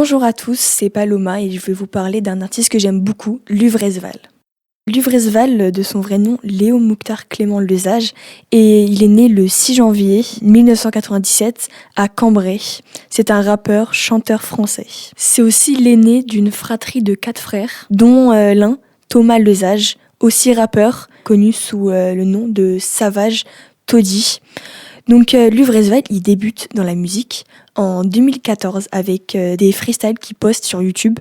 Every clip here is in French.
Bonjour à tous, c'est Paloma et je vais vous parler d'un artiste que j'aime beaucoup, Luvresval. Luvresval, de son vrai nom, Léo Mouktar Clément Lesage, et il est né le 6 janvier 1997 à Cambrai. C'est un rappeur, chanteur français. C'est aussi l'aîné d'une fratrie de 4 frères, dont l'un, Thomas Lesage, aussi rappeur, connu sous le nom de Savage Toddy. Donc Luvresval, il débute dans la musique en 2014 avec des freestyles qu'il poste sur YouTube.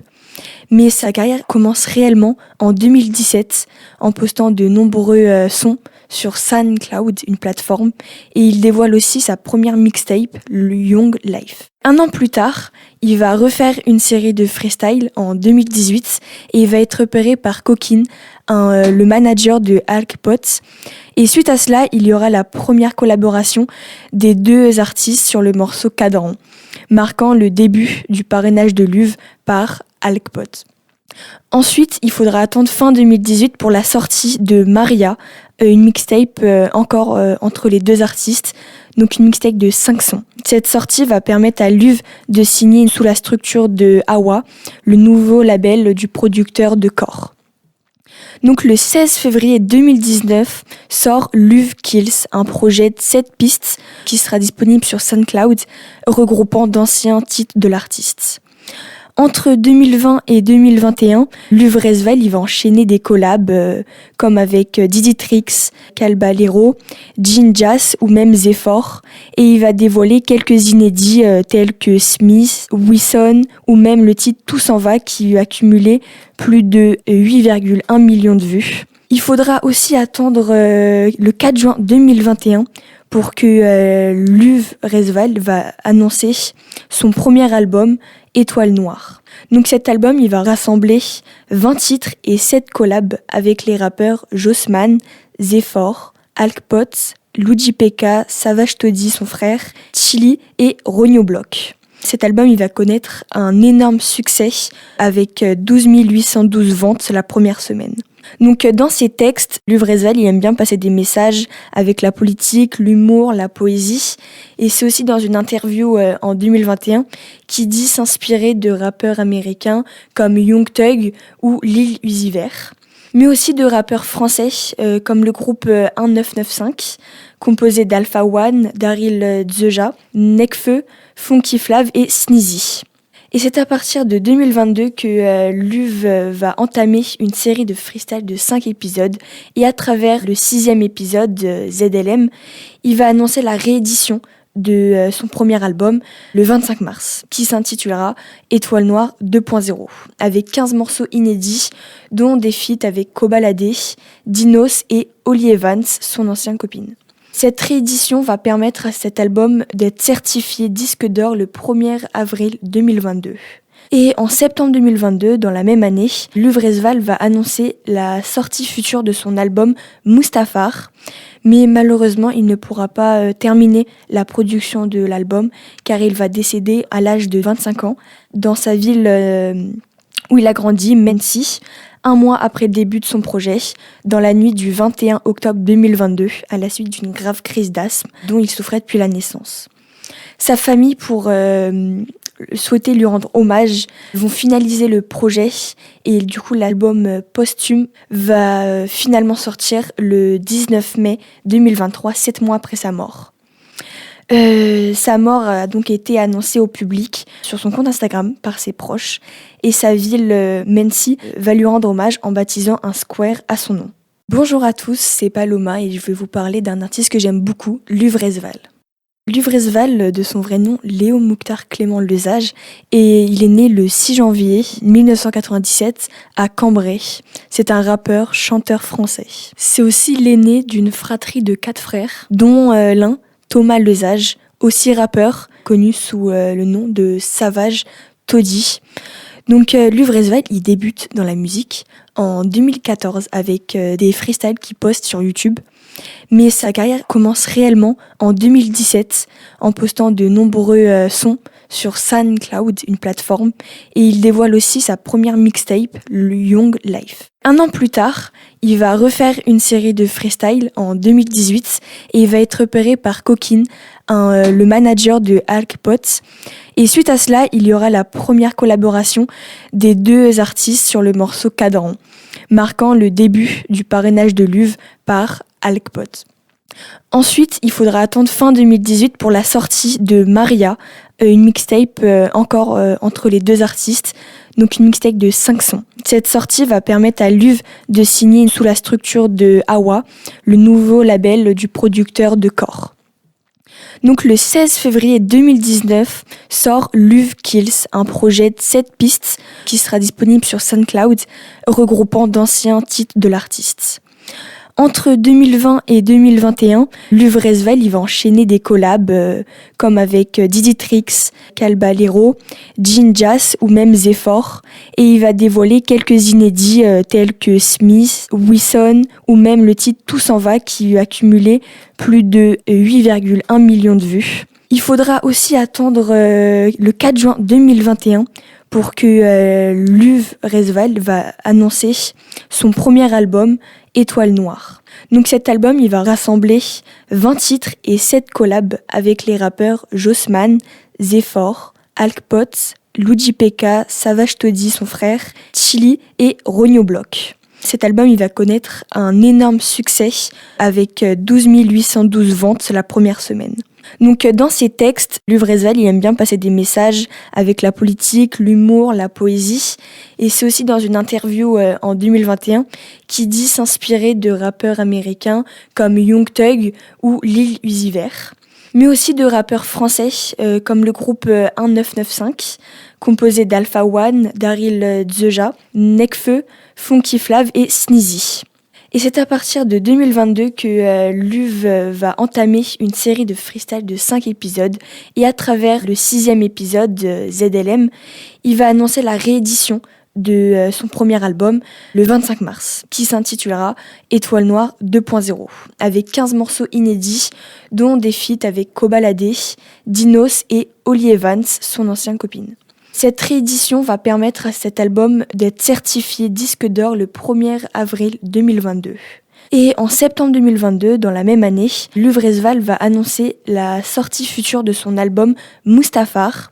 Mais sa carrière commence réellement en 2017 en postant de nombreux sons sur SoundCloud, une plateforme, et il dévoile aussi sa première mixtape, le Young Life. Un an plus tard, il va refaire une série de freestyle en 2018 et il va être repéré par Coquine, le manager de Alkpot. Et suite à cela, il y aura la première collaboration des deux artistes sur le morceau Cadran, marquant le début du parrainage de Luv par Alkpot. Ensuite, il faudra attendre fin 2018 pour la sortie de Maria, une mixtape encore entre les deux artistes, donc une mixtape de 5 sons. Cette sortie va permettre à Luv de signer sous la structure de Awa, le nouveau label du producteur de Core. Donc le 16 février 2019 sort Luv Kills, un projet de 7 pistes qui sera disponible sur SoundCloud, regroupant d'anciens titres de l'artiste. Entre 2020 et 2021, Luvresval il va enchaîner des collabs comme avec Diditrix, Calbalero, Jinjas ou même Zephyr, et il va dévoiler quelques inédits tels que Smith, Wilson ou même le titre Tout s'en va qui a cumulé plus de 8,1 millions de vues. Il faudra aussi attendre le 4 juin 2021 pour que Luvresval va annoncer son premier album, Étoile Noire. Donc cet album, il va rassembler 20 titres et 7 collabs avec les rappeurs Jossman, Zephyr, Alkpot, Luigi Pekka, Savage Toddy, son frère, Chili et Ronio Block. Cet album, il va connaître un énorme succès avec 12 812 ventes la première semaine. Donc dans ses textes, Luvresval il aime bien passer des messages avec la politique, l'humour, la poésie. Et c'est aussi dans une interview en 2021 qu'il dit s'inspirer de rappeurs américains comme Young Thug ou Lil Uzi Vert. Mais aussi de rappeurs français comme le groupe 1995, composé d'Alpha One, Daryl Dzeja, Nekfeu, Funky Flav et Sneezy. Et c'est à partir de 2022 que Luv va entamer une série de freestyle de 5 épisodes. Et à travers le 6e épisode, ZLM, il va annoncer la réédition de son premier album le 25 mars, qui s'intitulera Étoile Noire 2.0, avec 15 morceaux inédits, dont des feats avec Kobalade, Dinos et Holly Evans, son ancienne copine. Cette réédition va permettre à cet album d'être certifié disque d'or le 1er avril 2022. Et en septembre 2022, dans la même année, Luvresval va annoncer la sortie future de son album Mustafar. Mais malheureusement, il ne pourra pas terminer la production de l'album car il va décéder à l'âge de 25 ans dans sa ville où il a grandi, Mency, un mois après le début de son projet, dans la nuit du 21 octobre 2022, à la suite d'une grave crise d'asthme dont il souffrait depuis la naissance. Sa famille, pour souhaiter lui rendre hommage, vont finaliser le projet et du coup l'album posthume va finalement sortir le 19 mai 2023, 7 mois après sa mort. Sa mort a donc été annoncée au public sur son compte Instagram par ses proches et sa ville, Mency, va lui rendre hommage en baptisant un square à son nom. Bonjour à tous, c'est Paloma et je vais vous parler d'un artiste que j'aime beaucoup, Luvresval. Luvresval, de son vrai nom, Léo Mouktar Clément Lesage, et il est né le 6 janvier 1997 à Cambrai. C'est un rappeur, chanteur français. C'est aussi l'aîné d'une fratrie de 4 frères, dont l'un, Thomas Lesage, aussi rappeur, connu sous le nom de Savage Toddy. Donc Luvresval, il débute dans la musique en 2014 avec des freestyles qu'il poste sur YouTube. Mais sa carrière commence réellement en 2017 en postant de nombreux sons sur SoundCloud, une plateforme, et il dévoile aussi sa première mixtape, le Young Life. Un an plus tard, il va refaire une série de freestyle en 2018 et il va être repéré par Coquine, le manager de Alk Potts. Et suite à cela, il y aura la première collaboration des deux artistes sur le morceau Cadran, marquant le début du parrainage de Luv par Alk Potts. Ensuite, il faudra attendre fin 2018 pour la sortie de Maria, une mixtape encore entre les deux artistes, donc une mixtape de 5 sons. Cette sortie va permettre à Luv de signer sous la structure de Awa, le nouveau label du producteur de Core. Donc le 16 février 2019 sort Luv Kills, un projet de 7 pistes qui sera disponible sur SoundCloud, regroupant d'anciens titres de l'artiste. Entre 2020 et 2021, Luv Resval il va enchaîner des collabs comme avec Didi Trix, Caballero, Jinjas ou même Zephyr, et il va dévoiler quelques inédits tels que Smith, Wilson ou même le titre Tout s'en va qui a accumulé plus de 8,1 millions de vues. Il faudra aussi attendre le 4 juin 2021 pour que Luv Resval va annoncer son premier album, Étoile Noire. Donc cet album, il va rassembler 20 titres et 7 collabs avec les rappeurs Jossman, Zephyr, Alk Potts, Luigi Pekka, Savage Toddy, son frère, Chili et Ronio Block. Cet album, il va connaître un énorme succès avec 12 812 ventes la première semaine. Donc dans ses textes, Luv Resval il aime bien passer des messages avec la politique, l'humour, la poésie. Et c'est aussi dans une interview en 2021 qu'il dit s'inspirer de rappeurs américains comme Young Thug ou Lil Uzi Vert. Mais aussi de rappeurs français comme le groupe 1995, composé d'Alpha One, Daryl Dzeja, Nekfeu, Funky Flav et Sneezy. Et c'est à partir de 2022 que Luv va entamer une série de freestyle de 5 épisodes. Et à travers le 6e épisode, ZLM, il va annoncer la réédition de son premier album le 25 mars, qui s'intitulera Étoile Noire 2.0, avec 15 morceaux inédits, dont des feats avec Kobalade, Dinos et Holly Evans, son ancienne copine. Cette réédition va permettre à cet album d'être certifié disque d'or le 1er avril 2022. Et en septembre 2022, dans la même année, Luv Resval va annoncer la sortie future de son album Mustafar.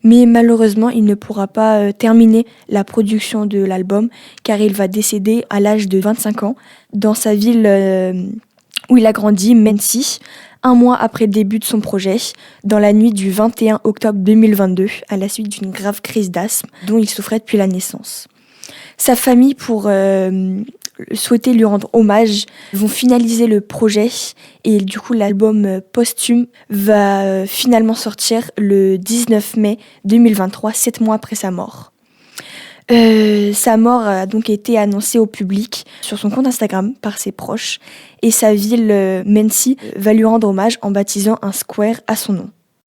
Mais malheureusement, il ne pourra pas terminer la production de l'album car il va décéder à l'âge de 25 ans dans sa ville où il a grandi, Mency, un mois après le début de son projet, dans la nuit du 21 octobre 2022, à la suite d'une grave crise d'asthme dont il souffrait depuis la naissance. Sa famille, pour souhaiter lui rendre hommage, vont finaliser le projet et du coup l'album posthume va finalement sortir le 19 mai 2023, 7 mois après sa mort. Sa mort a donc été annoncée au public sur son compte Instagram par ses proches et sa ville, Mency, va lui rendre hommage en baptisant un square à son nom.